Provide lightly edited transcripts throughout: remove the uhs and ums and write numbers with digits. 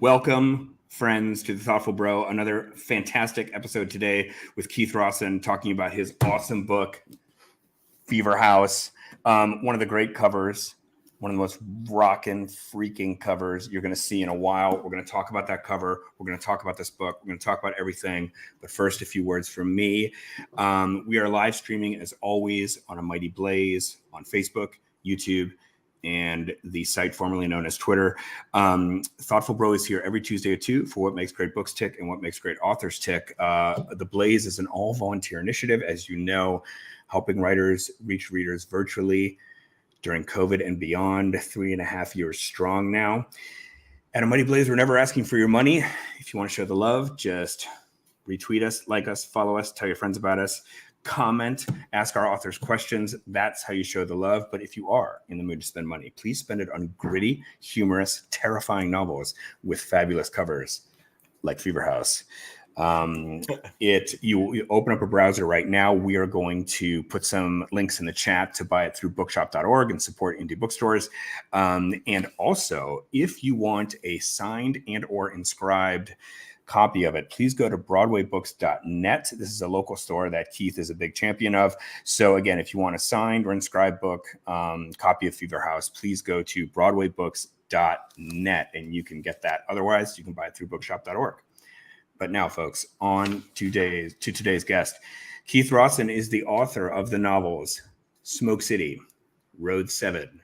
Welcome, friends, to The Thoughtful Bro. Another fantastic episode today with Keith Rosson talking about his awesome book, Fever House. One of the great covers, one of the most rockin' freaking covers you're going to see in a while. We're going to talk about that cover. We're going to talk about this book. We're going to talk about everything. But first, a few words from me. We are live streaming, as always, on a mighty blaze on Facebook, YouTube, and the site formerly known as Twitter. Thoughtful Bro is here every Tuesday at 2 for what makes great books tick and what makes great authors tick. The Blaze is an all-volunteer initiative, as you know, helping writers reach readers virtually during COVID and beyond, 3.5 years strong now. At a Mighty Blaze, we're never asking for your money. If you want to show the love, just retweet us, like us, follow us, tell your friends about us, comment, ask our authors questions. That's how you show the love. But if you are in the mood to spend money, please spend it on gritty, humorous, terrifying novels with fabulous covers like Fever House. You open up a browser right now. We are going to put some links in the chat to buy it through bookshop.org and support indie bookstores. And also, if you want a signed and or inscribed copy of it, please go to broadwaybooks.net. This is a local store that Keith is a big champion of. So again, if you want a signed or inscribed book, copy of Fever House, please go to broadwaybooks.net and you can get that. Otherwise, you can buy it through bookshop.org. But now, folks, on to today's guest. Keith Rosson is the author of the novels Smoke City, Road 7,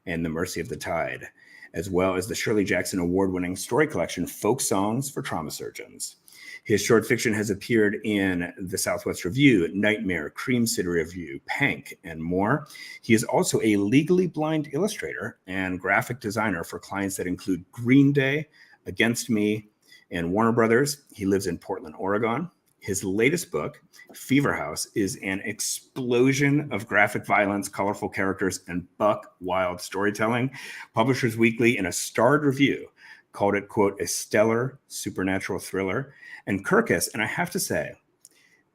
and The Mercy of the Tide, as well as the Shirley Jackson award-winning story collection, Folk Songs for Trauma Surgeons. His short fiction has appeared in the Southwest Review, Nightmare, Cream City Review, Pank, and more. He is also a legally blind illustrator and graphic designer for clients that include Green Day, Against Me, and Warner Brothers. He lives in Portland, Oregon. His latest book, Fever House, is an explosion of graphic violence, colorful characters, and buck wild storytelling. Publishers Weekly, in a starred review, called it, quote, a stellar supernatural thriller. And Kirkus, and I have to say,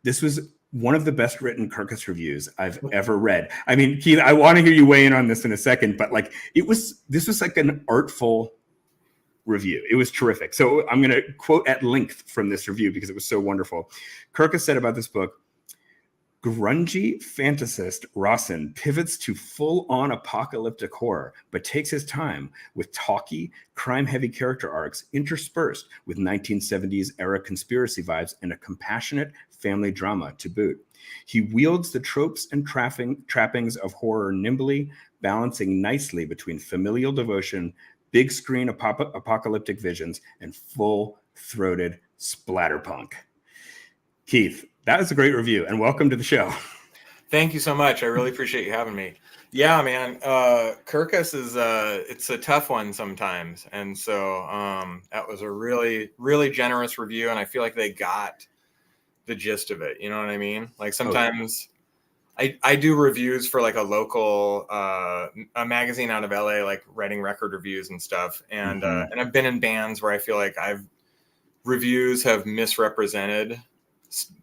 this was one of the best written Kirkus reviews I've ever read. I mean, Keith, I want to hear you weigh in on this in a second, but this was like an artful review. It was terrific. So I'm going to quote at length from this review because it was so wonderful. Kirkus said about this book, grungy fantasist Rosson pivots to full-on apocalyptic horror, but takes his time with talky, crime-heavy character arcs interspersed with 1970s era conspiracy vibes and a compassionate family drama to boot. He wields the tropes and trappings of horror nimbly, balancing nicely between familial devotion, big screen apocalyptic visions, and full-throated splatterpunk. Keith, that was a great review, and welcome to the show. Thank you so much. I really appreciate you having me. Yeah, man. Kirkus is it's a tough one sometimes, and so that was a really, really generous review, and I feel like they got the gist of it. You know what I mean? Like sometimes. I do reviews for like a local a magazine out of LA, like writing record reviews and stuff. And and I've been in bands where I feel like reviews have misrepresented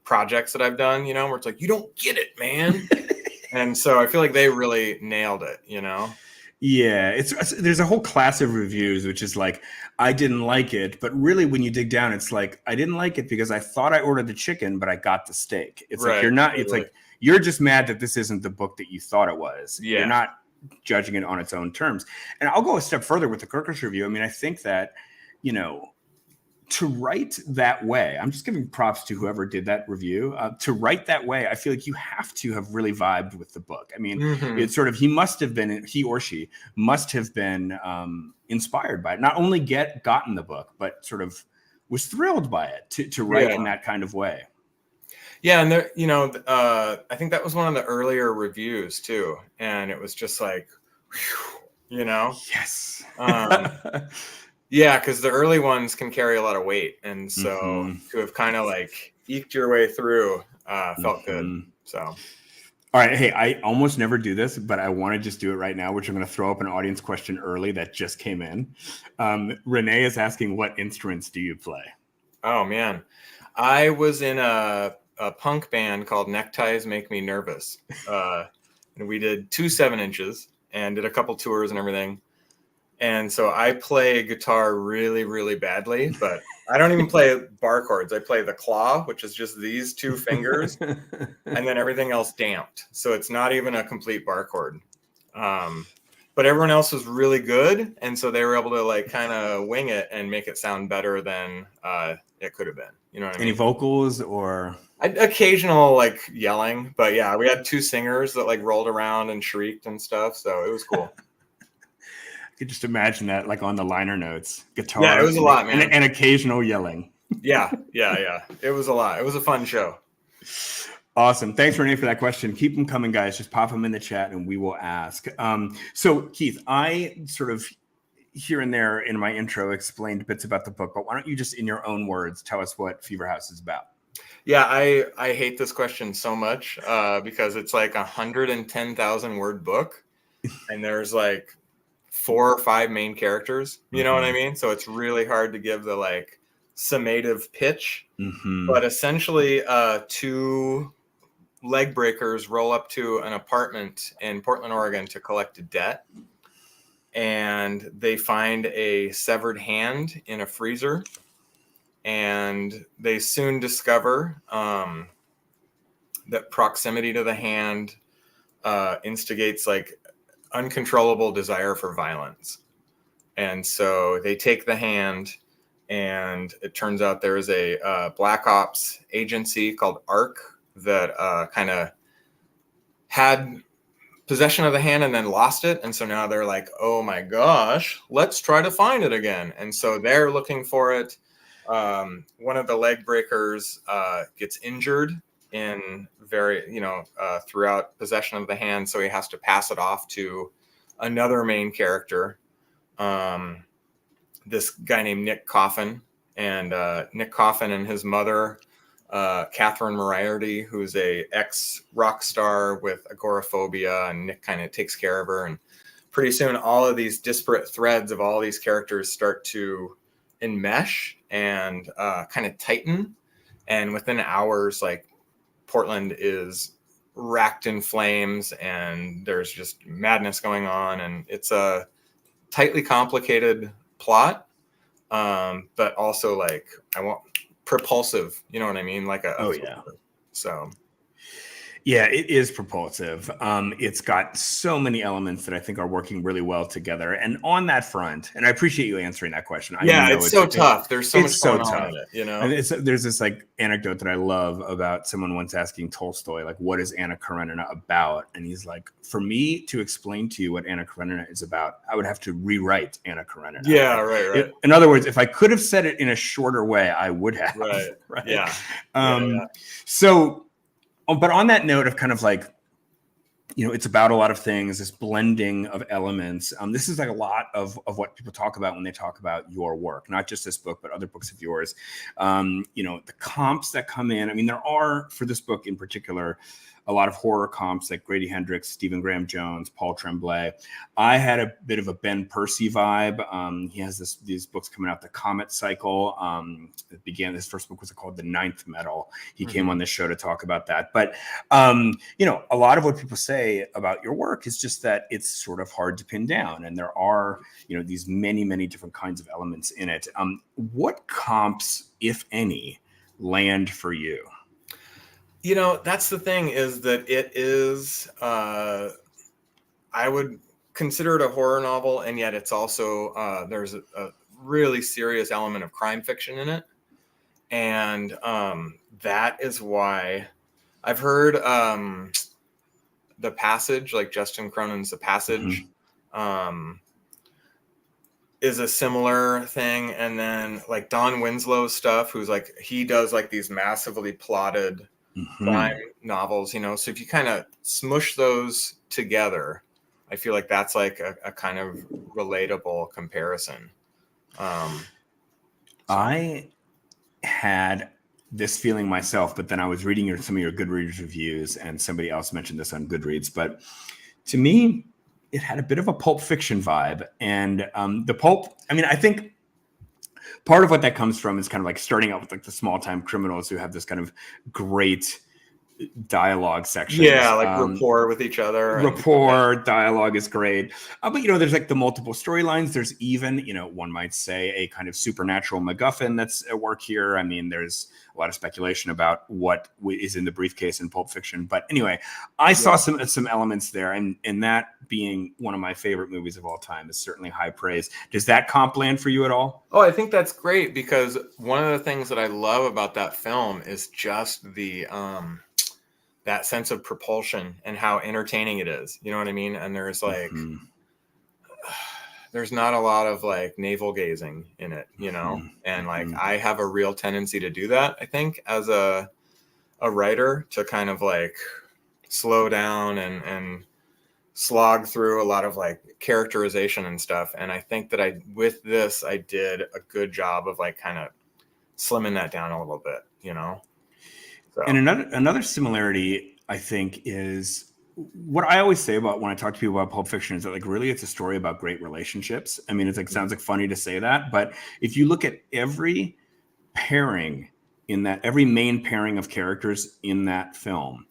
projects that I've done, you know, where it's like, you don't get it, man. And so I feel like they really nailed it, you know? Yeah, there's a whole class of reviews, which is like, I didn't like it. But really, when you dig down, it's like, I didn't like it because I thought I ordered the chicken, but I got the steak. It's right, like, you're not, totally. It's like, you're just mad that this isn't the book that you thought it was. Yeah. You're not judging it on its own terms. And I'll go a step further with the Kirkus review. I mean, I think that, you know, to write that way, I'm just giving props to whoever did that review. To write that way, I feel like you have to have really vibed with the book. I mean, it's sort of, he or she must have been inspired by it. Not only gotten the book, but sort of was thrilled by it to write in that kind of way. Yeah, and there, you know, I think that was one of the earlier reviews too, and it was just like, whew, you know, yes, yeah, because the early ones can carry a lot of weight, and so to have kind of like eked your way through felt good. So, all right, hey, I almost never do this, but I want to just do it right now, which I'm going to throw up an audience question early that just came in. Renee is asking, what instruments do you play? Oh man, I was in a punk band called Neckties Make Me Nervous. And we did 2 7-inches and did a couple tours and everything. And so I play guitar really, really badly, but I don't even play bar chords. I play the claw, which is just these two fingers, and then everything else damped. So it's not even a complete bar chord. But everyone else was really good. And so they were able to like kind of wing it and make it sound better than it could have been. You know what I mean? Any vocals or? Occasional like yelling, but yeah, we had two singers that like rolled around and shrieked and stuff. So it was cool. I could just imagine that, like on the liner notes, guitar. Yeah, it was a lot, man. And occasional yelling. Yeah. It was a lot. It was a fun show. Awesome. Thanks, Renee, for that question. Keep them coming, guys. Just pop them in the chat and we will ask. So, Keith, I sort of here and there in my intro explained bits about the book, but why don't you just in your own words tell us what Fever House is about? Yeah, I hate this question so much because it's like 110,000 word book and there's like 4 or 5 main characters. You know what I mean? So it's really hard to give the like summative pitch. But essentially 2 leg breakers roll up to an apartment in Portland, Oregon to collect a debt. And they find a severed hand in a freezer. And they soon discover that proximity to the hand instigates like uncontrollable desire for violence. And so they take the hand, and it turns out there is a Black Ops agency called ARC that kind of had possession of the hand and then lost it. And so now they're like, oh my gosh, let's try to find it again. And so they're looking for it. One of the leg breakers gets injured in throughout possession of the hand. So he has to pass it off to another main character. This guy named Nick Coffin, and Nick Coffin and his mother, Catherine Moriarty, who's a ex rock star with agoraphobia, and Nick kind of takes care of her. And pretty soon all of these disparate threads of all these characters start to enmesh and kind of tighten. And within hours, like Portland is racked in flames and there's just madness going on. And it's a tightly complicated plot, but also like propulsive, you know what I mean? Like so yeah, it is propulsive. It's got so many elements that I think are working really well together. And on that front, and I appreciate you answering that question. It's so tough. There's so much going on in it, you know? And there's this like anecdote that I love about someone once asking Tolstoy, like, what is Anna Karenina about? And he's like, for me to explain to you what Anna Karenina is about, I would have to rewrite Anna Karenina. Yeah, right. In other words, if I could have said it in a shorter way, I would have. Right. Yeah. So, but on that note of kind of like, you know, it's about a lot of things, this blending of elements. This is like a lot of what people talk about when they talk about your work, not just this book, but other books of yours. You know, the comps that come in. I mean, there are, for this book in particular, a lot of horror comps like Grady Hendrix, Stephen Graham Jones, Paul Tremblay. I had a bit of a Ben Percy vibe. He has these books coming out, the Comet Cycle. His first book was called The Ninth Metal. He came on this show to talk about that. But, you know, a lot of what people say about your work is just that it's sort of hard to pin down. And there are, you know, these many, many different kinds of elements in it. What comps, if any, land for you? You know, that's the thing, is that it is, I would consider it a horror novel, and yet it's also, there's a really serious element of crime fiction in it. And that is why I've heard The Passage, like Justin Cronin's The Passage, is a similar thing. And then like Don Winslow's stuff, who's like, he does like these massively plotted crime novels, you know. So if you kind of smush those together, I feel like that's like a kind of relatable comparison. I had this feeling myself, but then I was reading some of your Goodreads reviews, and somebody else mentioned this on Goodreads. But to me, it had a bit of a Pulp Fiction vibe, and the pulp. I mean, I think part of what that comes from is kind of like starting out with like the small time criminals who have this kind of great dialogue sections. Yeah, like rapport with each other. Rapport, dialogue is great. But, there's like the multiple storylines. There's even, one might say, a kind of supernatural MacGuffin that's at work here. I mean, there's a lot of speculation about what is in the briefcase in Pulp Fiction. But anyway, I saw some elements there. And that being one of my favorite movies of all time is certainly high praise. Does that comp land for you at all? Oh, I think that's great, because one of the things that I love about that film is just the that sense of propulsion and how entertaining it is. You know what I mean? And there's like there's not a lot of like navel gazing in it, and like I have a real tendency to do that, I think, as a writer, to kind of like slow down and slog through a lot of like characterization and stuff. And I think that with this I did a good job of like kind of slimming that down a little bit, So. And another similarity, I think, is what I always say about when I talk to people about Pulp Fiction is that like really it's a story about great relationships. I mean, it's like sounds like funny to say that, but if you look at every pairing in that, every main pairing of characters in that film,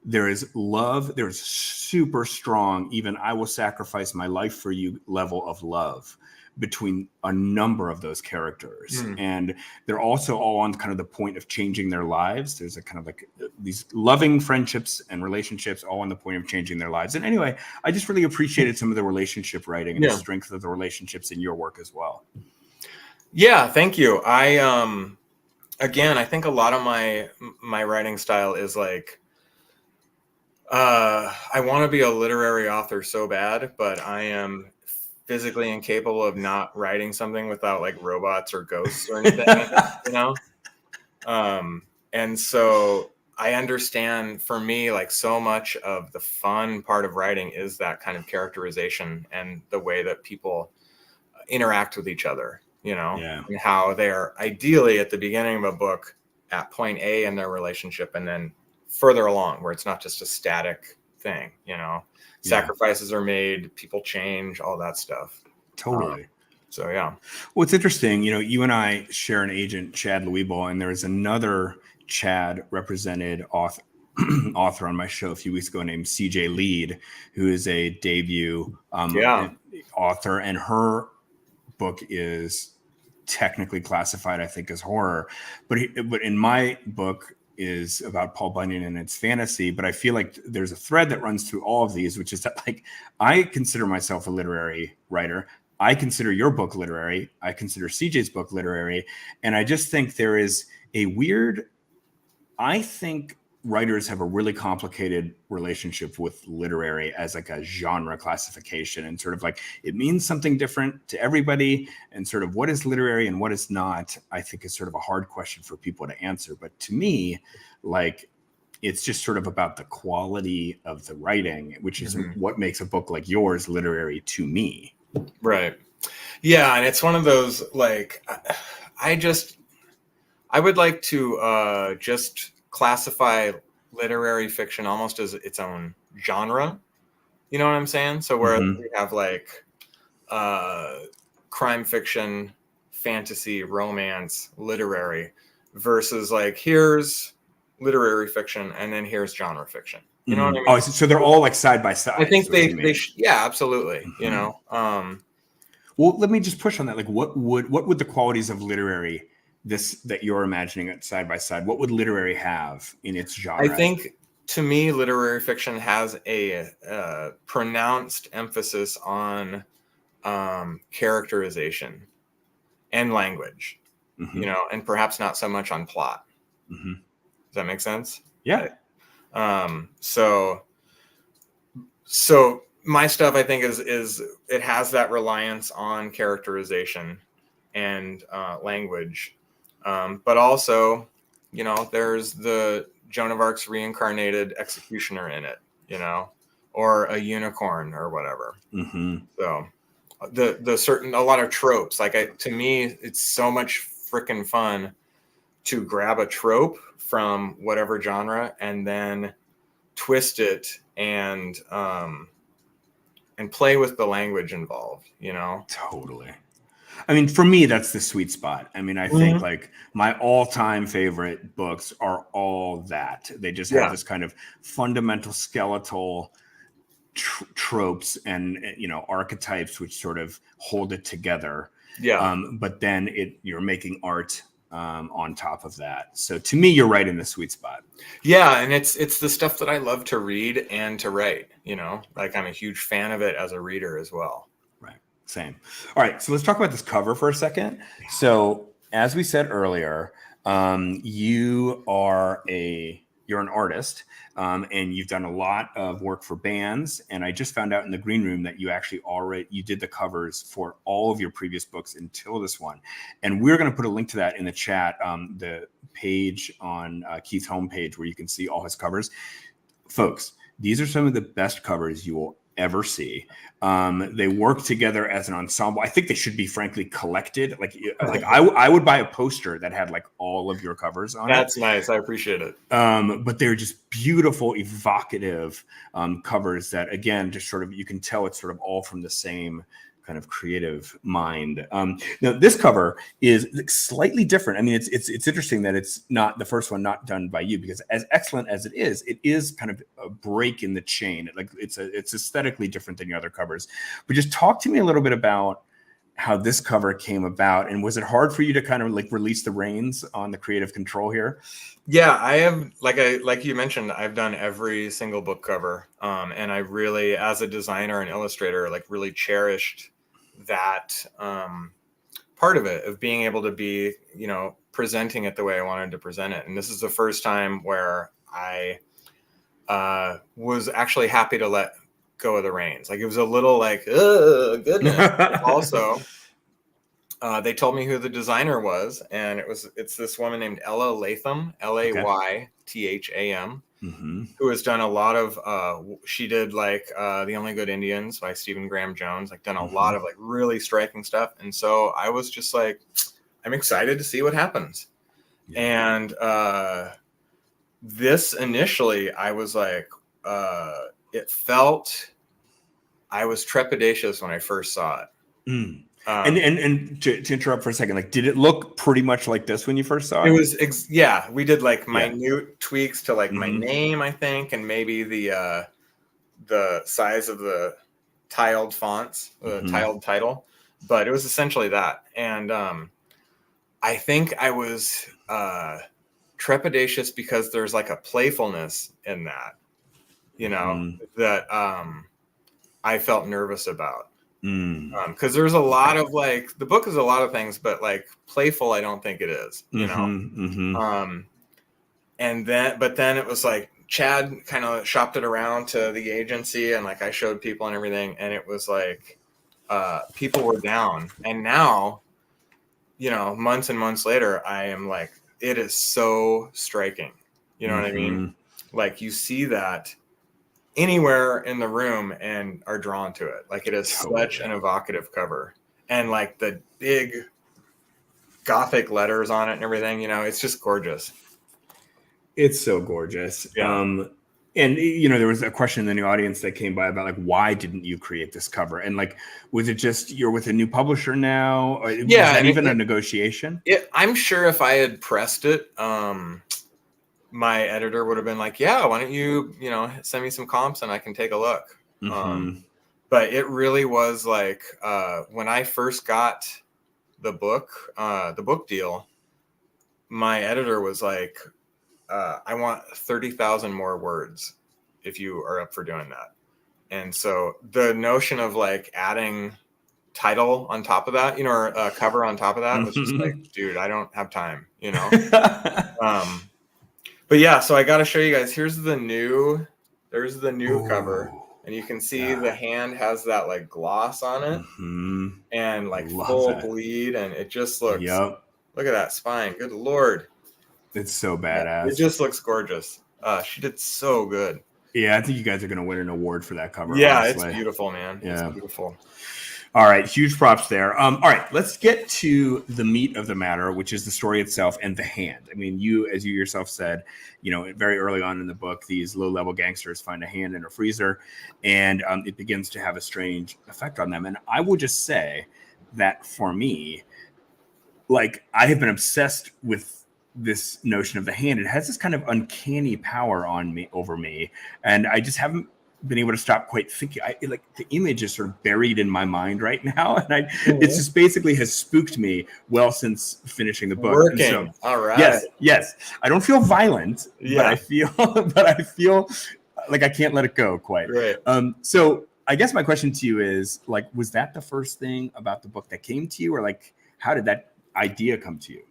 there is love. There's super strong, even I will sacrifice my life for you level of love between a number of those characters. And they're also all on kind of the point of changing their lives. There's a kind of like these loving friendships and relationships all on the point of changing their lives. And anyway, I just really appreciated some of the relationship writing and the strength of the relationships in your work as well. Yeah, thank you. Again, I think a lot of my writing style is like, I want to be a literary author so bad, but I am physically incapable of not writing something without like robots or ghosts or anything, and so I understand, for me, like so much of the fun part of writing is that kind of characterization and the way that people interact with each other, and how they're ideally at the beginning of a book at point A in their relationship, and then further along where it's not just a static thing, sacrifices are made, people change, all that stuff. Totally. So, yeah. Well, it's interesting. You and I share an agent, Chad Louisville, and there is another Chad represented author on my show a few weeks ago named CJ Lead, who is a debut author, and her book is technically classified, I think, as horror. But in my book, is about Paul Bunyan and it's fantasy, but I feel like there's a thread that runs through all of these, which is that like I consider myself a literary writer. I consider your book literary. I consider CJ's book literary. And I just think there is a weird, I think writers have a really complicated relationship with literary as like a genre classification, and sort of like it means something different to everybody, and sort of what is literary and what is not, I think is sort of a hard question for people to answer. But to me, like it's just sort of about the quality of the writing, which is what makes a book like yours literary to me. Right. Yeah. And it's one of those, like, I would like to just classify literary fiction almost as its own genre. You know what I'm saying? So where we have like crime fiction, fantasy, romance, literary, versus like here's literary fiction and then here's genre fiction. You know what I mean? Oh, so they're all like side by side. I think yeah, absolutely. Well, let me just push on that. Like what would the qualities of literary that you're imagining it side by side, what would literary have in its genre? I think, to me, literary fiction has a pronounced emphasis on characterization and language, and perhaps not so much on plot. Does that make sense? Yeah. So my stuff, I think, is it has that reliance on characterization and language. But also, there's the Joan of Arc's reincarnated executioner in it, or a unicorn or whatever. So a lot of tropes, like to me, it's so much freaking fun to grab a trope from whatever genre and then twist it and play with the language involved, Totally. I mean, for me, that's the sweet spot. I mean, I think Mhm. like my all-time favorite books are all that. They just have Yeah. this kind of fundamental skeletal tropes and archetypes which sort of hold it together. Yeah. But then you're making art on top of that. So to me, you're right in the sweet spot. Yeah, and it's the stuff that I love to read and to write, like I'm a huge fan of it as a reader as well. Right. Same. All right. So let's talk about this cover for a second. So as we said earlier, you're an artist, and you've done a lot of work for bands. And I just found out in the green room that you did the covers for all of your previous books until this one. And we're going to put a link to that in the chat, the page on Keith's homepage where you can see all his covers. Folks, these are some of the best covers you will ever see. They work together as an ensemble. I think they should be, frankly, collected. Like I would buy a poster that had like all of your covers on it. That's nice. I appreciate it. But they're just beautiful, evocative covers that, again, just sort of, you can tell it's sort of all from the same kind of creative mind. Now this cover is slightly different. I mean, it's interesting that it's not the first one not done by you, because as excellent as it is kind of a break in the chain. Like it's aesthetically different than your other covers. But just talk to me a little bit about how this cover came about, and was it hard for you to kind of like release the reins on the creative control here? Yeah, I have, like you mentioned, I've done every single book cover. And I really, as a designer and illustrator, like really cherished that part of it, of being able to be, presenting it the way I wanted to present it. And this is the first time where I was actually happy to let go of the reins. Like it was a little like, oh goodness. Also, they told me who the designer was, and it's this woman named Ella Latham, Laytham, Mm-hmm. who has done a lot of. She did like The Only Good Indians by Stephen Graham Jones, like done a lot of like really striking stuff. And so I was just like, I'm excited to see what happens. Yeah. And this initially, I was like, it felt, I was trepidatious when I first saw it. Mm. And to interrupt for a second, like, did it look pretty much like this when you first saw it? It was, we did like minute tweaks to like my name, I think, and maybe the size of the tiled fonts, the tiled title, but it was essentially that. And I think I was trepidatious because there's like a playfulness in that, that I felt nervous about. Because there's a lot of like, the book is a lot of things, but like playful, I don't think it is, and then it was like Chad kind of shopped it around to the agency, and like I showed people and everything, and it was like people were down. And now, months and months later, I am like, it is so striking. You know what I mean? Like you see that anywhere in the room and are drawn to it. Like it is such an evocative cover, and like the big Gothic letters on it and everything, it's just gorgeous. It's so gorgeous. Yeah. And there was a question in the audience that came by about like, why didn't you create this cover? And like, was it just you're with a new publisher now? Or was that even a negotiation? I'm sure if I had pressed it, my editor would have been like, yeah, why don't you, send me some comps and I can take a look. But it really was like, when I first got the book deal, my editor was like, I want 30,000 more words if you are up for doing that. And so the notion of like adding title on top of that, or a cover on top of that was just like, dude, I don't have time, But yeah, so I got to show you guys. There's the new cover, and you can see the hand has that like gloss on it, and like full bleed, and it just looks. Look at that spine. Good Lord, it's so badass. It just looks gorgeous. She did so good. Yeah, I think you guys are going to win an award for that cover. Yeah, honestly. It's beautiful, man. Yeah. It's beautiful. All right, huge props there. All right, let's get to the meat of the matter, which is the story itself and the hand. I mean, as you yourself said, very early on in the book, these low-level gangsters find a hand in a freezer, and it begins to have a strange effect on them. And I will just say, that for me, like I have been obsessed with this notion of the hand. It has this kind of uncanny power over me, and I just haven't been able to stop quite thinking. Like the image is sort of buried in my mind right now, and it's just basically has spooked me well since finishing the book. Working. And so, all right. Yes. I don't feel violent, Yeah. but I feel like I can't let it go quite. Right. So I guess my question to you is, like, was that the first thing about the book that came to you, or like, how did that idea come to you?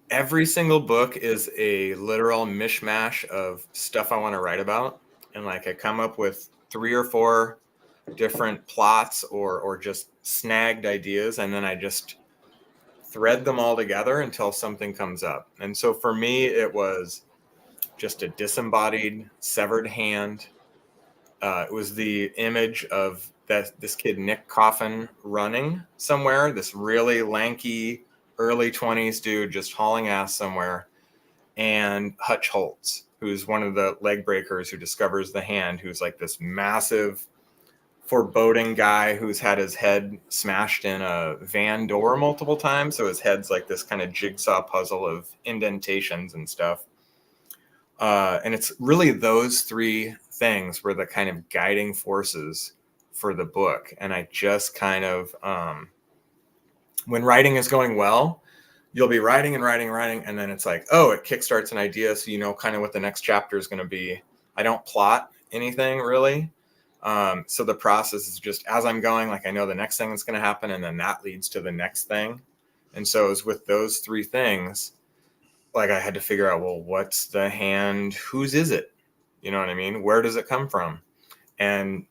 Every single book is a literal mishmash of stuff I want to write about. And like I come up with 3 or 4 different plots or just snagged ideas, and then I just thread them all together until something comes up. And so for me, it was just a disembodied, severed hand. It was the image of this kid, Nick Coffin, running somewhere, this really lanky, early 20s dude just hauling ass somewhere, and Hutch Holtz, who's one of the leg breakers who discovers the hand, who's like this massive, foreboding guy who's had his head smashed in a van door multiple times. So his head's like this kind of jigsaw puzzle of indentations and stuff. And it's really those 3 things were the kind of guiding forces for the book. And I just kind of, when writing is going well, you'll be writing, and then it's like, oh, it kickstarts an idea, so you know kind of what the next chapter is going to be. I don't plot anything really. So the process is just as I'm going, like I know the next thing that's going to happen, and then that leads to the next thing. And so it was with those 3 things, like I had to figure out, well, what's the hand? Whose is it? You know what I mean? Where does it come from? And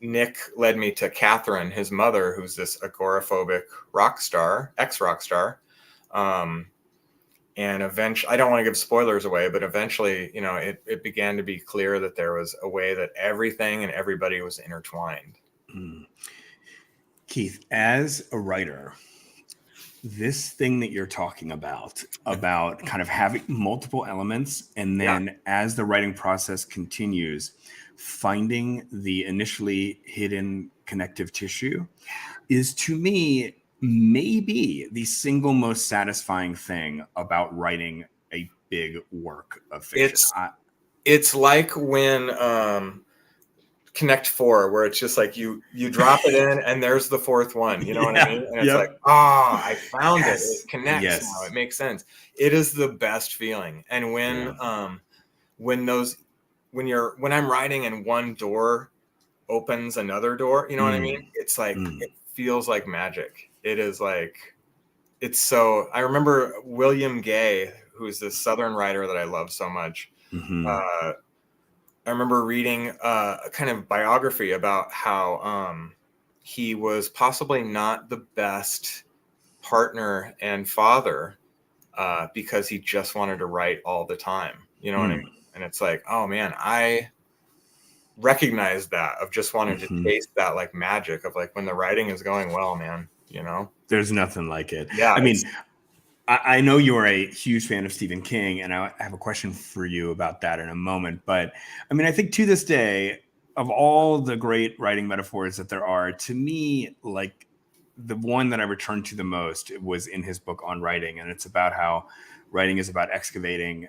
Nick led me to Catherine, his mother, who's this agoraphobic rock star, ex-rock star. And eventually, I don't want to give spoilers away, but eventually, you know, it began to be clear that there was a way that everything and everybody was intertwined. Keith, as a writer, this thing that you're talking about kind of having multiple elements, and then as the writing process continues, finding the initially hidden connective tissue is, to me, maybe the single most satisfying thing about writing a big work of fiction. It's like when Connect 4, where it's just like you drop it in and there's the 4th one, you know what I mean? And it's like, I found it. It connects now. It makes sense. It is the best feeling. And when I'm writing and one door opens another door, you know what I mean? It's like it feels like magic. It is like, it's so. I remember William Gay, who's this Southern writer that I love so much. I remember reading a kind of biography about how he was possibly not the best partner and father because he just wanted to write all the time. You know what I mean? And it's like, oh man, I recognize that, of just wanting to taste that like magic of like when the writing is going well, man, you know? There's nothing like it. Yeah. I mean, I know you're a huge fan of Stephen King, and I have a question for you about that in a moment. But I mean, I think to this day, of all the great writing metaphors that there are, to me, like the one that I return to the most was in his book on writing. And it's about how writing is about excavating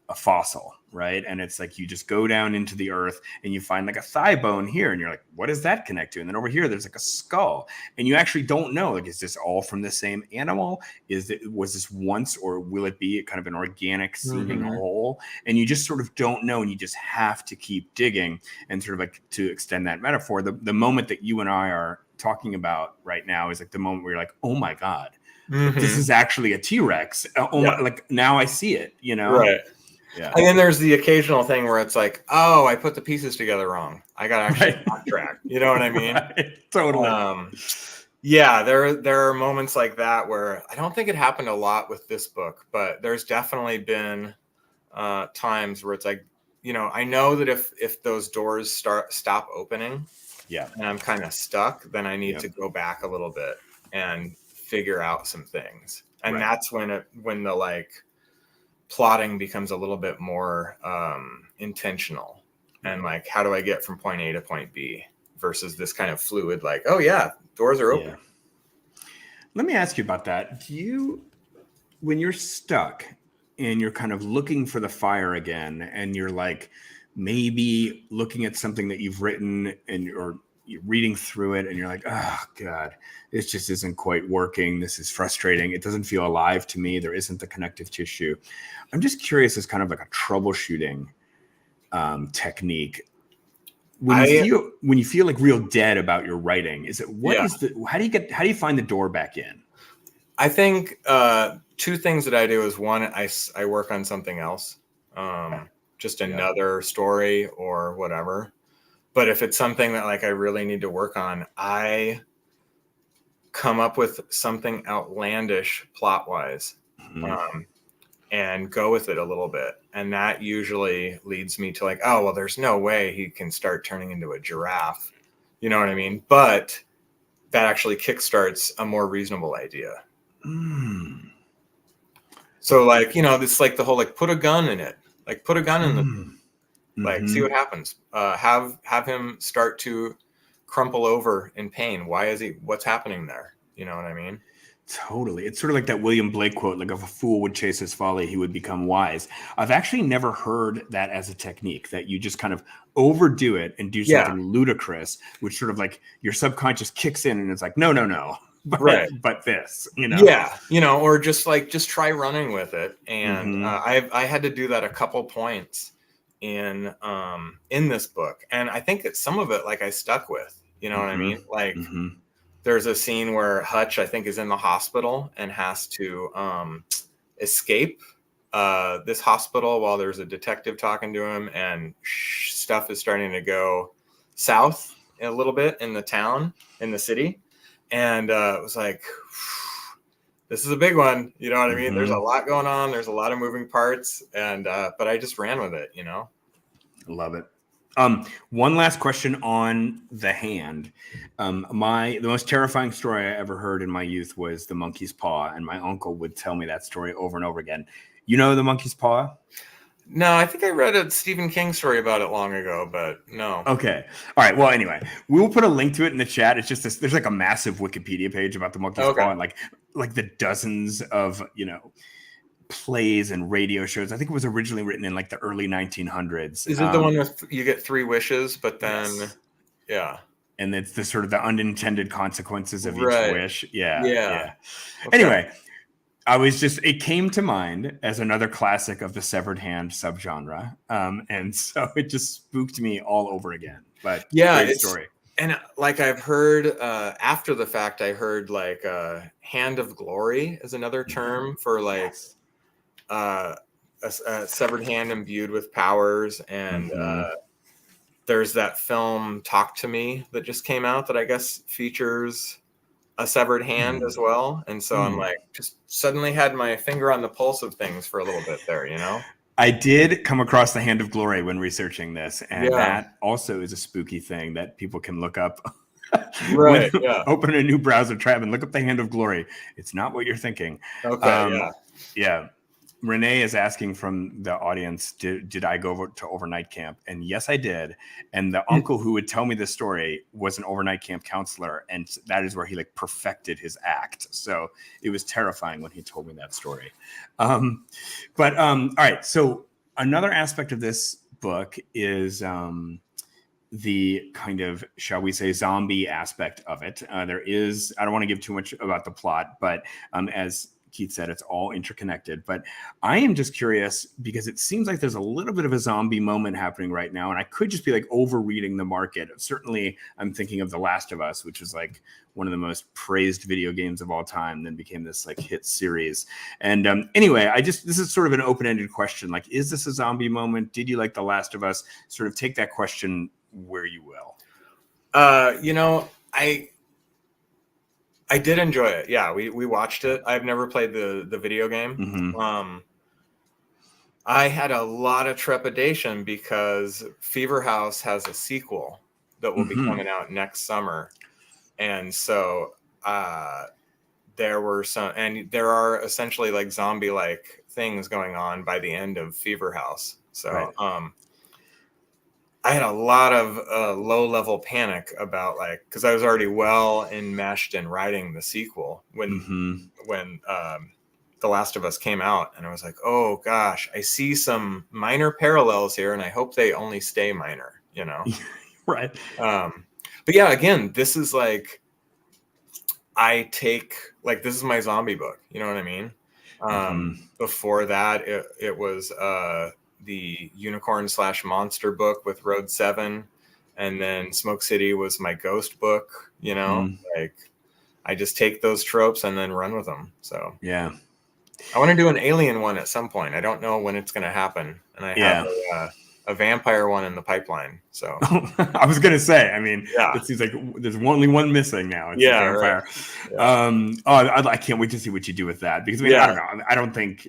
a fossil, right? And it's like you just go down into the earth and you find like a thigh bone here, and you're like, what does that connect to? And then over here there's like a skull, and you actually don't know, like, is this all from the same animal? Was this once, or will it be kind of an organic seeming whole? And you just sort of don't know, and you just have to keep digging. And sort of like, to extend that metaphor, the moment that you and I are talking about right now is like the moment where you're like, oh my God, this is actually a T-Rex. My, like now I see it, you know? Right. Yeah. And then there's the occasional thing where it's like, oh, I put the pieces together wrong. I got to actually backtrack. You know what I mean? Totally. Yeah, there are moments like that where I don't think it happened a lot with this book, but there's definitely been times where it's like, you know, I know that if those doors stop opening, and I'm kind of stuck, then I need to go back a little bit and figure out some things. And that's when the like plotting becomes a little bit more intentional, and like, how do I get from point A to point B versus this kind of fluid, like, oh yeah, doors are open. Let me ask you about that. When you're stuck and you're kind of looking for the fire again, and you're like maybe looking at something that you've written or you're reading through it and you're like, oh God, this just isn't quite working. This is frustrating. It doesn't feel alive to me. There isn't the connective tissue. I'm just curious as kind of like a troubleshooting technique. When you feel like real dead about your writing, how do you find the door back in? I think two things that I do is one, I work on something else, just another story or whatever. But if it's something that like I really need to work on, I come up with something outlandish plot wise, and go with it a little bit. And that usually leads me to like, oh, well, there's no way he can start turning into a giraffe. You know what I mean? But that actually kickstarts a more reasonable idea. So like, this like the whole, like put a gun in it, like put a gun in the, like, see what happens. Have him start to crumple over in pain. What's happening there? You know what I mean? Totally. It's sort of like that William Blake quote, like if a fool would chase his folly, he would become wise. I've actually never heard that as a technique, that you just kind of overdo it and do something ludicrous, which sort of like your subconscious kicks in and it's like, no. But this, Yeah. Or just try running with it. And I had to do that a couple points in this book. And I think that some of it, like I stuck with, you know what I mean? Like, there's a scene where Hutch, I think, is in the hospital and has to escape this hospital while there's a detective talking to him, and stuff is starting to go south a little bit in the town, in the city. And it was like, this is a big one. You know what I mean? There's a lot going on. There's a lot of moving parts. And but I just ran with it, Love it. One last question on the hand. The most terrifying story I ever heard in my youth was the monkey's paw, and my uncle would tell me that story over and over again. You know the monkey's paw? No, I think I read a Stephen King story about it long ago, but no. Okay. All right. Well, anyway, we will put a link to it in the chat. It's just there's like a massive Wikipedia page about the monkey's paw, and like the dozens of plays and radio shows. I think it was originally written in like the early 1900s. Is it the one with you get 3 wishes, but then and it's the sort of the unintended consequences of each wish. Yeah. Okay. Anyway, it came to mind as another classic of the severed hand subgenre. And so it just spooked me all over again. But great story. And like I've heard after the fact, I heard like hand of glory is another term for like a severed hand imbued with powers. And there's that film Talk to Me that just came out that I guess features a severed hand as well. And so I'm like, just suddenly had my finger on the pulse of things for a little bit there, I did come across the Hand of Glory when researching this, and that also is a spooky thing that people can look up. Open a new browser tab and look up the Hand of Glory. It's not what you're thinking. Yeah. Renee is asking from the audience, did I go to overnight camp? And yes, I did. And the uncle who would tell me this story was an overnight camp counselor. And that is where he like perfected his act. So it was terrifying when he told me that story. All right. So another aspect of this book is the kind of, shall we say, zombie aspect of it. There is, I don't want to give too much about the plot, but as Keith said, it's all interconnected. But I am just curious because it seems like there's a little bit of a zombie moment happening right now. And I could just be like overreading the market. Certainly, I'm thinking of The Last of Us, which is like one of the most praised video games of all time, then became this like hit series. And anyway, this is sort of an open-ended question. Like, is this a zombie moment? Did you like The Last of Us? Sort of take that question where you will. I did enjoy it. Yeah, we watched it. I've never played the video game. I had a lot of trepidation because Fever House has a sequel that will be coming out next summer. And so there are essentially like zombie-like things going on by the end of Fever House. So I had a lot of low level panic about like, because I was already well enmeshed in writing the sequel when The Last of Us came out, and I was like, oh gosh, I see some minor parallels here, and I hope they only stay minor, you know. Right. But yeah, again, this is like, this is my zombie book, you know what I mean? Before that, it was the unicorn / monster book with Road 7, and then Smoke City was my ghost book, you know. Like, I just take those tropes and then run with them. So yeah, I want to do an alien one at some point. I don't know when it's going to happen, and I have a vampire one in the pipeline. So I was gonna say, I mean, yeah, it seems like there's only one missing now. It's a vampire. Right. Yeah. I can't wait to see what you do with that, because I mean, I don't know. I don't think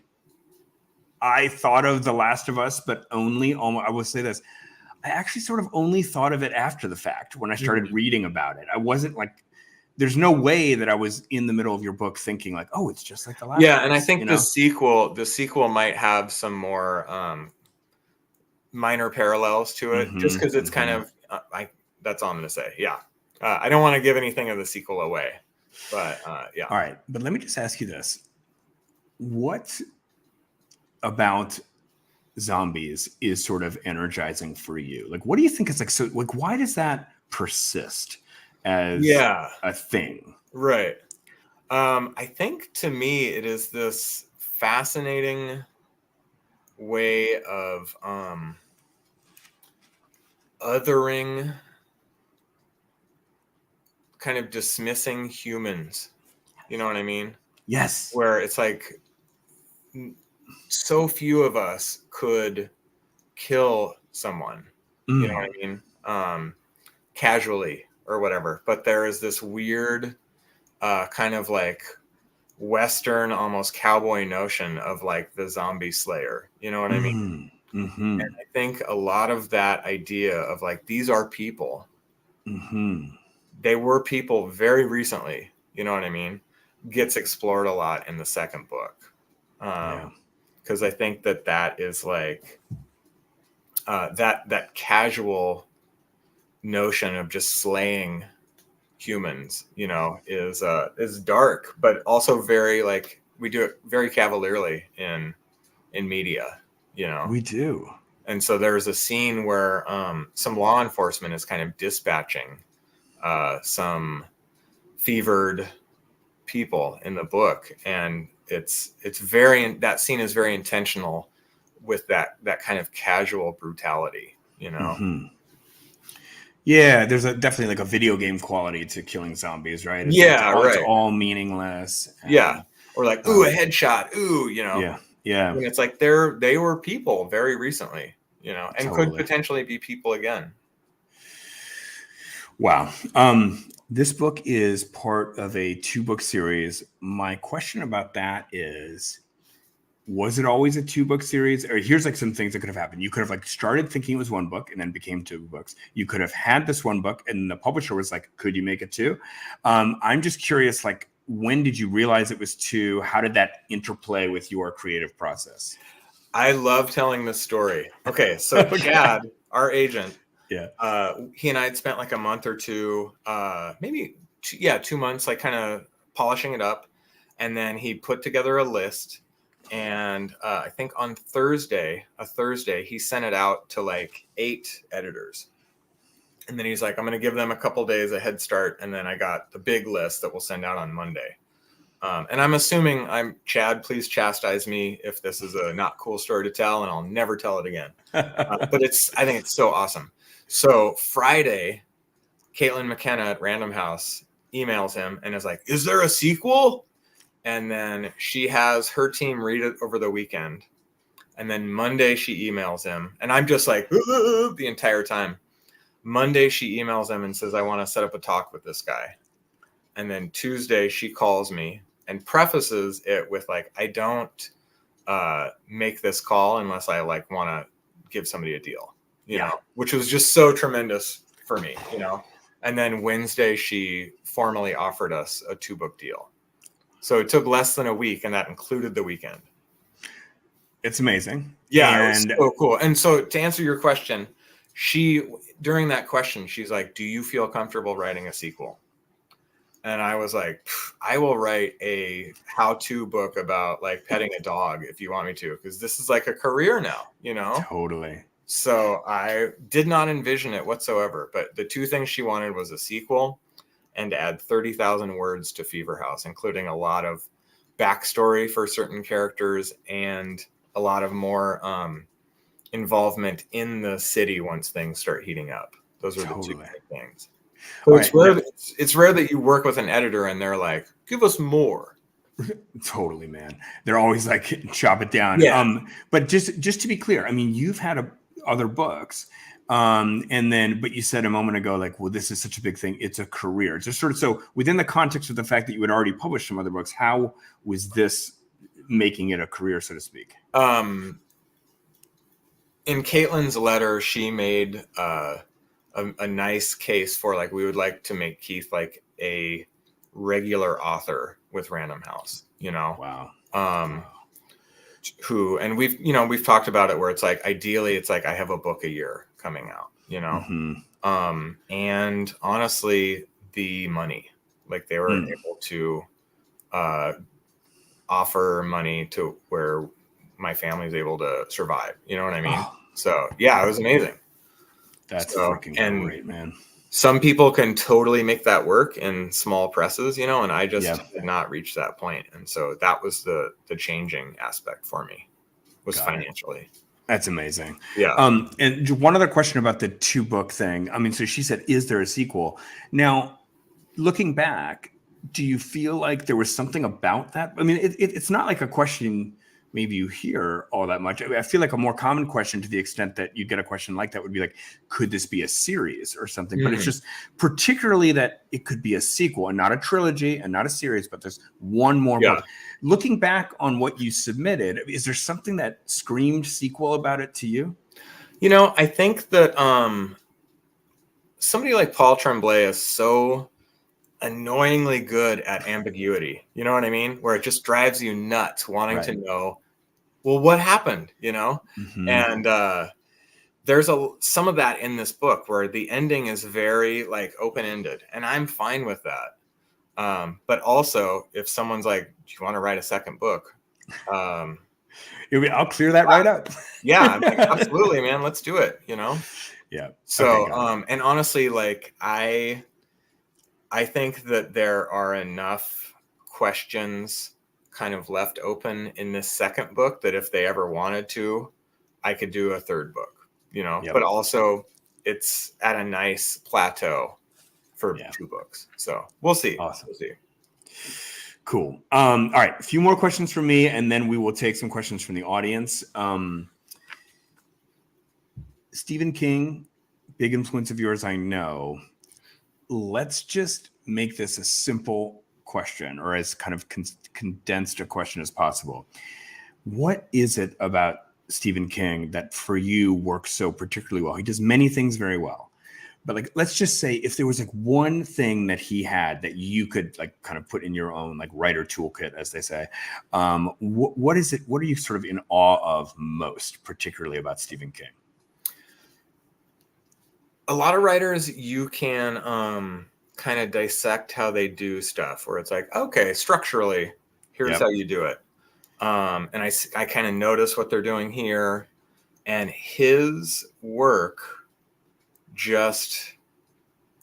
I thought of The Last of Us, but only I will say this. I actually sort of only thought of it after the fact when I started reading about it. I wasn't like, there's no way that I was in the middle of your book thinking like, oh, it's just like The Last of Us. Yeah, and I think the sequel might have some more minor parallels to it, just because it's kind of that's all I'm going to say. Yeah. I don't want to give anything of the sequel away, but yeah. All right. But let me just ask you this. What about zombies is sort of energizing for you? Like, what do you think is like, so like, why does that persist as a thing? Right. I think to me, it is this fascinating way of othering, kind of dismissing humans. You know what I mean? Yes. Where it's like, so few of us could kill someone, you know what I mean? Casually or whatever. But there is this weird kind of like Western, almost cowboy notion of like the zombie slayer, you know what I mean? And I think a lot of that idea of like, these are people. They were people very recently, you know what I mean? Gets explored a lot in the second book. Because I think that is like that casual notion of just slaying humans, you know, is dark, but also very like, we do it very cavalierly in media, you know. We do. And so there's a scene where some law enforcement is kind of dispatching some fevered people in the book, and it's very, that scene is very intentional with that kind of casual brutality, you know. Yeah, there's definitely like a video game quality to killing zombies, right? It's all meaningless. Or like, ooh, a headshot, ooh, you know. Yeah. And it's like they were people very recently, you know, and could potentially be people again. Wow. This book is part of a 2-book series. My question about that is, was it always a 2-book series? Or here's like some things that could have happened. You could have like started thinking it was 1 book and then became 2 books. You could have had this 1 book and the publisher was like, could you make it 2? I'm just curious, like, when did you realize it was 2? How did that interplay with your creative process? I love telling this story. Okay, so Chad, our agent, he and I had spent like a month or two, maybe 2 months, like kind of polishing it up. And then he put together a list. And I think on Thursday, he sent it out to like 8 editors. And then he's like, I'm going to give them a couple days a head start. And then I got the big list that we'll send out on Monday. And I'm assuming Chad, please chastise me if this is a not cool story to tell, and I'll never tell it again. But I think it's so awesome. So Friday, Caitlin McKenna at Random House emails him and is like, is there a sequel? And then she has her team read it over the weekend. And then Monday she emails him. And I'm just like, the entire time. Monday she emails him and says, I want to set up a talk with this guy. And then Tuesday she calls me and prefaces it with like, I don't make this call unless I like want to give somebody a deal, you know, which was just so tremendous for me, you know. And then Wednesday she formally offered us a 2-book deal. So it took less than a week, and that included the weekend. It's amazing. Yeah, it was so cool. And so to answer your question, during that question, she's like, do you feel comfortable writing a sequel? And I was like, I will write a how-to book about like petting a dog if you want me to, because this is like a career now, you know? Totally. So I did not envision it whatsoever. But the two things she wanted was a sequel and to add 30,000 words to Fever House, including a lot of backstory for certain characters and a lot of more involvement in the city once things start heating up. Those are the two big things. So it's rare that you work with an editor and they're like, give us more. Totally, man. They're always like, chop it down. Yeah. But just to be clear, I mean, you've had other books. But you said a moment ago, like, well, this is such a big thing. It's a career. Just sort of, so within the context of the fact that you had already published some other books, how was this making it a career, so to speak? In Caitlin's letter, she made a nice case for like, we would like to make Keith like a regular author with Random House, you know? Wow. And we've talked about it where it's like, ideally it's like, I have a book a year coming out, you know? Mm-hmm. And honestly, the money, like they were able to offer money to where my family's able to survive. You know what I mean? Oh. So yeah, it was amazing. That's freaking great, man. Some people can totally make that work in small presses, you know, and I just did not reach that point. And so that was the changing aspect for me, was financially. That's amazing. Yeah. And one other question about the 2-book thing. I mean, so she said, is there a sequel? Now, looking back, do you feel like there was something about that? I mean, it's not like a question maybe you hear all that much. I feel like a more common question, to the extent that you get a question like that, would be like, could this be a series or something? But it's just particularly that it could be a sequel and not a trilogy and not a series, but there's one more book. Looking back on what you submitted, is there something that screamed sequel about it to you? You know, I think that somebody like Paul Tremblay is so annoyingly good at ambiguity. You know what I mean? Where it just drives you nuts wanting to know, well, what happened, you know? Mm-hmm. And there's some of that in this book where the ending is very like open-ended, and I'm fine with that. But also if someone's like, do you want to write a second book? I'll clear that right up. Yeah, I'm like, absolutely, man. Let's do it, you know? Yeah. So, and honestly, like I think that there are enough questions kind of left open in this second book that if they ever wanted to, I could do a third book, you know, but also it's at a nice plateau for 2 books. So we'll see. Awesome. We'll see. Cool. All right. A few more questions from me, and then we will take some questions from the audience. Stephen King, big influence of yours, I know. Let's just make this a simple question, or as kind of condensed a question as possible. What is it about Stephen King that for you works so particularly well? He does many things very well, but like, let's just say if there was like one thing that he had that you could like kind of put in your own like writer toolkit, as they say, what is it? What are you sort of in awe of most, particularly about Stephen King? A lot of writers, you can kind of dissect how they do stuff, where it's like, okay, structurally, here's how you do it. And I kind of notice what they're doing here, and his work just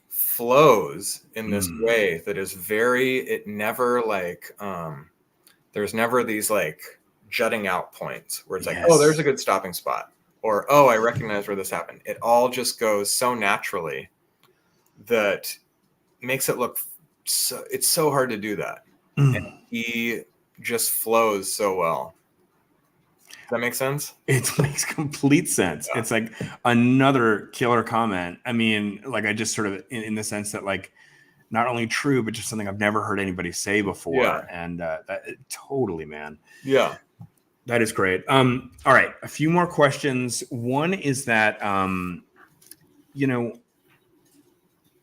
flows in this way that is it never like, there's never these like jutting out points where it's like, oh, there's a good stopping spot. Or, oh, I recognize where this happened. It all just goes so naturally that makes it look so, it's so hard to do that. And he just flows so well. Does that make sense? It makes complete sense. Yeah. It's like another killer comment. I mean, like I just sort of in the sense that like not only true, but just something I've never heard anybody say before. Yeah. And that totally, man. Yeah. That is great. All right. A few more questions. One is that, you know,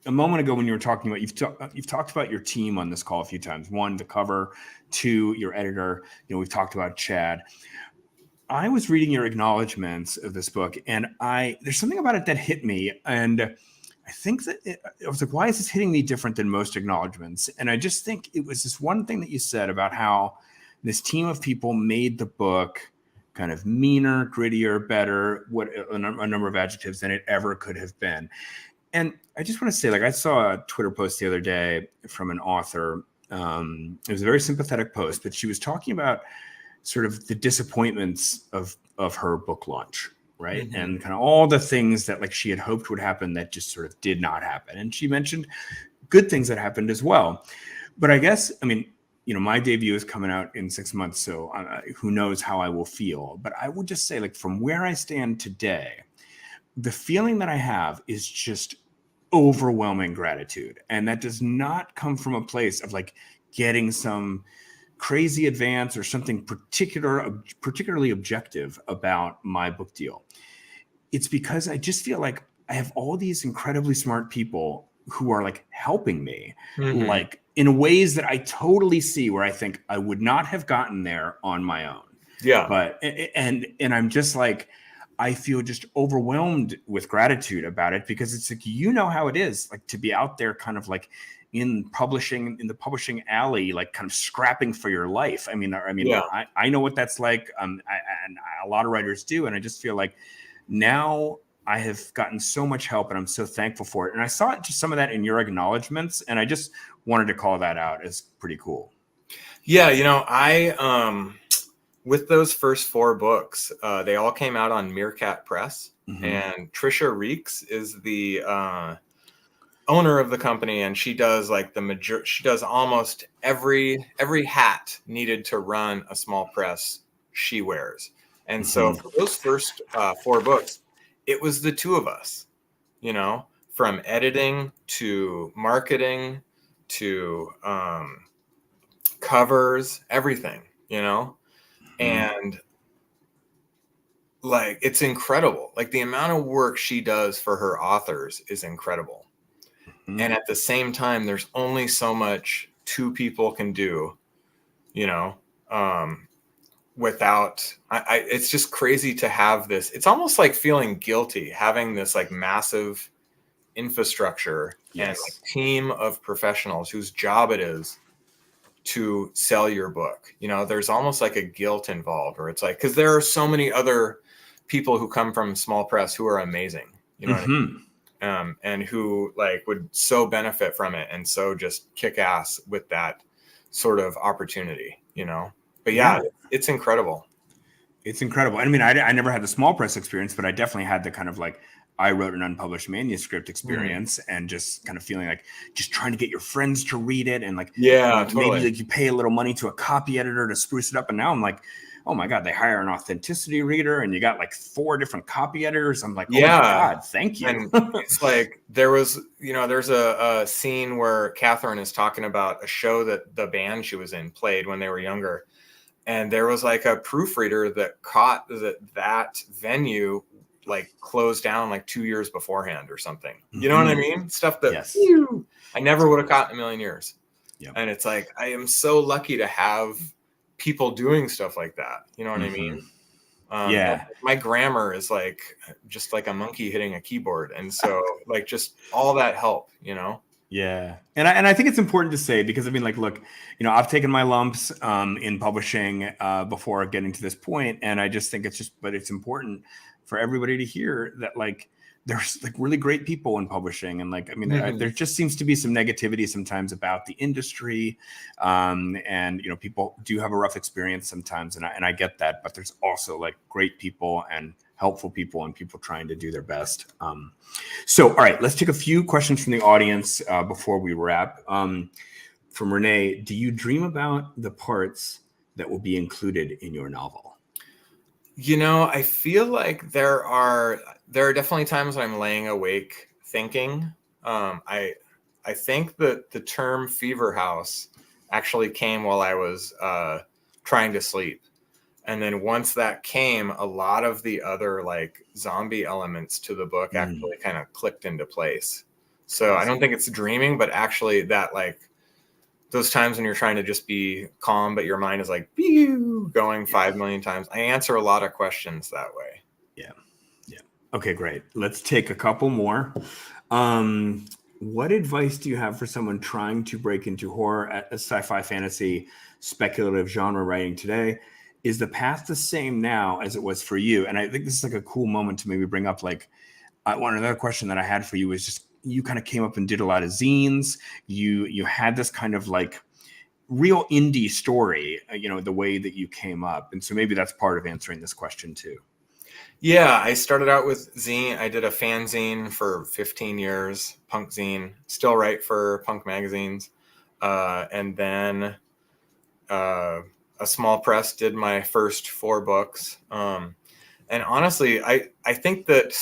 a moment ago when you were talking about, you've talked about your team on this call a few times. 1, the cover. 2, your editor. You know, we've talked about Chad. I was reading your acknowledgments of this book, and there's something about it that hit me, and I think that I was like, why is this hitting me different than most acknowledgments? And I just think it was this one thing that you said about how this team of people made the book kind of meaner, grittier, better, what a number of adjectives than it ever could have been. And I just want to say, like, I saw a Twitter post the other day from an author. It was a very sympathetic post, but she was talking about sort of the disappointments of her book launch, right? Mm-hmm. And kind of all the things that like she had hoped would happen that just sort of did not happen. And she mentioned good things that happened as well. But I guess, I mean, you know, my debut is coming out in 6 months, so who knows how I will feel. But I would just say, like, from where I stand today, the feeling that I have is just overwhelming gratitude. And that does not come from a place of like getting some crazy advance or something particularly objective about my book deal. It's because I just feel like I have all these incredibly smart people who are like helping me, like in ways that I totally see where I think I would not have gotten there on my own. Yeah. But, and I'm just like, I feel just overwhelmed with gratitude about it, because it's like, you know how it is, like to be out there kind of like in the publishing alley, like kind of scrapping for your life. I mean, Yeah. I know what that's like. And a lot of writers do. And I just feel like now I have gotten so much help and I'm so thankful for it. And I saw just some of that in your acknowledgments, and I just wanted to call that out as pretty cool. Yeah. You know, with those first 4 books, they all came out on Meerkat Press, and Trisha Reeks is the owner of the company, and she does like she does almost every hat needed to run a small press she wears. And so for those first 4 books, it was the 2 of us, you know, from editing to marketing to covers, everything, you know. And like, it's incredible. Like the amount of work she does for her authors is incredible. And at the same time, there's only so much 2 people can do, you know, without, it's just crazy to have this. It's almost like feeling guilty having this like massive infrastructure and like team of professionals whose job it is to sell your book. You know, there's almost like a guilt involved, where it's like, because there are so many other people who come from small press who are amazing, you know what I mean? And who like would so benefit from it and so just kick ass with that sort of opportunity, you know. But yeah, it's incredible. It's incredible. I mean, I never had the small press experience, but I definitely had the kind of like, I wrote an unpublished manuscript experience, and just kind of feeling like just trying to get your friends to read it, and like, totally. maybe like you pay a little money to a copy editor to spruce it up. And now I'm like, oh my God, they hire an authenticity reader, and you got like 4 different copy editors. I'm like, oh my God, thank you. And it's like, there's a scene where Catherine is talking about a show that the band she was in played when they were younger. And there was like a proofreader that caught that venue like closed down like 2 years beforehand or something. You know what I mean? Stuff that I never would have caught in a million years. And it's like, I am so lucky to have people doing stuff like that. You know what I mean? My grammar is like just like a monkey hitting a keyboard. And so like just all that help, you know? Yeah. And I think it's important to say, because I mean, like, look, you know, I've taken my lumps in publishing before getting to this point. And I just think but it's important for everybody to hear that, like, there's like really great people in publishing. And like, I mean, there just seems to be some negativity sometimes about the industry. And, you know, people do have a rough experience sometimes. And I get that, but there's also like great people and helpful people and people trying to do their best. So, all right, let's take a few questions from the audience before we wrap. From Renee, do you dream about the parts that will be included in your novel? You know, I feel like there are definitely times when I'm laying awake thinking. I think that the term fever house actually came while I was trying to sleep. And then once that came, a lot of the other like zombie elements to the book actually kind of clicked into place. So I don't think it's dreaming, but actually that like those times when you're trying to just be calm, but your mind is like going 5 million times. I answer a lot of questions that way. Yeah. Yeah. Okay, great. Let's take a couple more. What advice do you have for someone trying to break into horror, sci-fi, fantasy, speculative genre writing today? Is the path the same now as it was for you? And I think this is like a cool moment to maybe bring up, like, another question that I had for you was just, you kind of came up and did a lot of zines. You had this kind of like real indie story, the way that you came up. And so maybe that's part of answering this question too. Yeah, I started out with zine. I did a fanzine for 15 years, punk zine, still write for punk magazines. And then a small press did my first 4 books. And honestly, I think that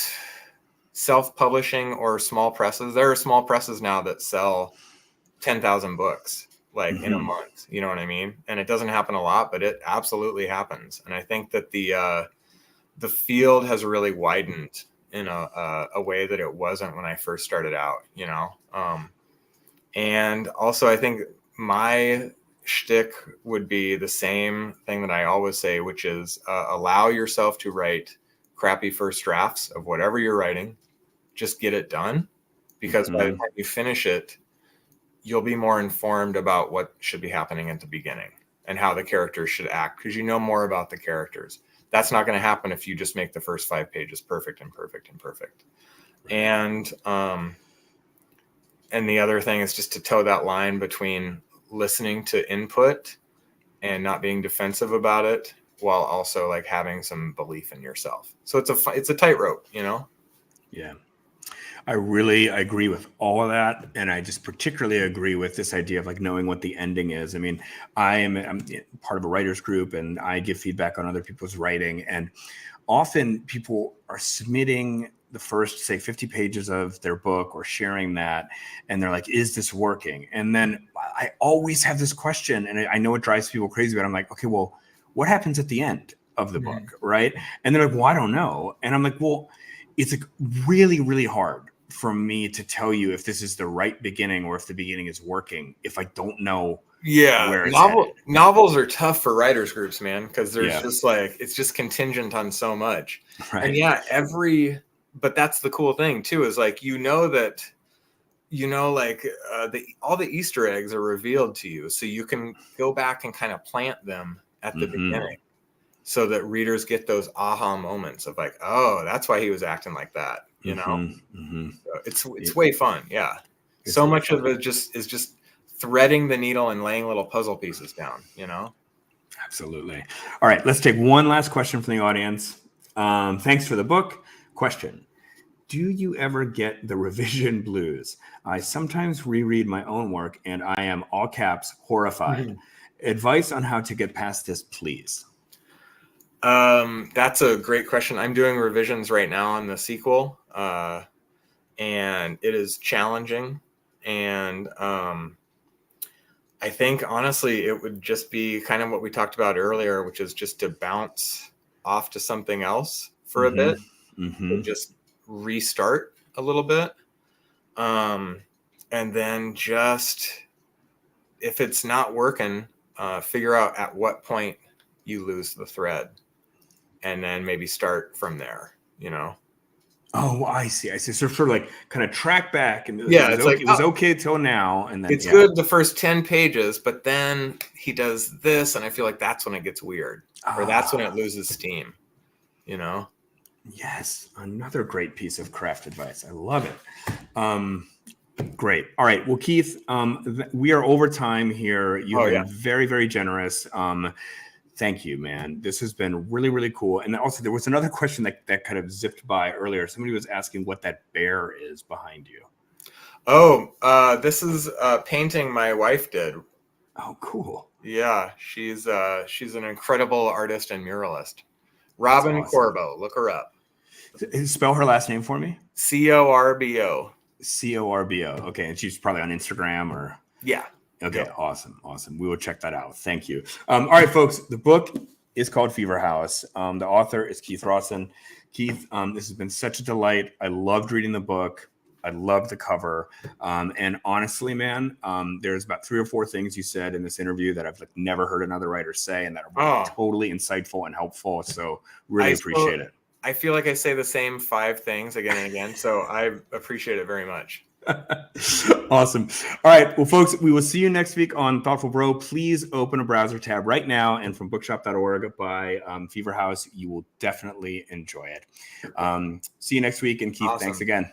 self-publishing or small presses, there are small presses now that sell 10,000 books like in a month, you know what I mean? And it doesn't happen a lot, but it absolutely happens. And I think that the field has really widened in a way that it wasn't when I first started out, and also I think my shtick would be the same thing that I always say, which is allow yourself to write crappy first drafts of whatever you're writing. Just get it done, because by the time you finish it, you'll be more informed about what should be happening at the beginning and how the characters should act, because you know more about the characters. That's not going to happen if you just make the first 5 pages perfect and perfect and perfect. And the other thing is just to toe that line between listening to input and not being defensive about it, while also like having some belief in yourself. So it's a tightrope, Yeah. I really agree with all of that. And I just particularly agree with this idea of like knowing what the ending is. I mean, I'm part of a writer's group and I give feedback on other people's writing. And often people are submitting the first, say, 50 pages of their book or sharing that. And they're like, is this working? And then I always have this question, and I know it drives people crazy, but I'm like, okay, well, what happens at the end of the book? Right. And they're like, well, I don't know. And I'm like, well, it's like really, really hard for me to tell you if this is the right beginning or if the beginning is working if I don't know. Yeah, where it's novels are tough for writers groups, man, because there's just like, it's just contingent on so much. Right. And but that's the cool thing too, is like, all the Easter eggs are revealed to you, so you can go back and kind of plant them at the beginning, so that readers get those aha moments of like, oh, that's why he was acting like that. So it's way fun. Yeah. So much of it is just threading the needle and laying little puzzle pieces down, Absolutely. All right. Let's take one last question from the audience. Thanks for the book. Question. Do you ever get the revision blues? I sometimes reread my own work and I am, all caps, horrified. Advice on how to get past this, please. That's a great question. I'm doing revisions right now on the sequel. And it is challenging. And I think, honestly, it would just be kind of what we talked about earlier, which is just to bounce off to something else for a bit, and just restart a little bit. And then just, if it's not working, figure out at what point you lose the thread, and then maybe start from there, Oh, I see. So sort of like kind of track back, and it was okay till now, and then it's good the first 10 pages, but then he does this, and I feel like that's when it gets weird, or that's when it loses steam, Yes, another great piece of craft advice. I love it. Great. All right. Well, Keith, we are over time here. You've been very, very generous. Thank you, man. This has been really, really cool. And also, there was another question that kind of zipped by earlier. Somebody was asking what that bear is behind you. Oh, this is a painting my wife did. Oh, cool. Yeah, she's an incredible artist and muralist. Robin Corbo. Look her up. Spell her last name for me. Corbo. Corbo. Okay, and she's probably on Instagram or. Yeah. Okay, yep. Awesome. We will check that out. Thank you. All right, folks. The book is called Fever House. The author is Keith Rosson. Keith, this has been such a delight. I loved reading the book. I love the cover. And honestly, man, there's about 3 or 4 things you said in this interview that I've like never heard another writer say, and that are totally insightful and helpful. So really appreciate it. I feel like I say the same 5 things again and again, so I appreciate it very much. Awesome. All right. Well, folks, we will see you next week on Thoughtful Bro. Please open a browser tab right now, and from bookshop.org by Fever House. You will definitely enjoy it. See you next week. And Keith, Awesome. Thanks again.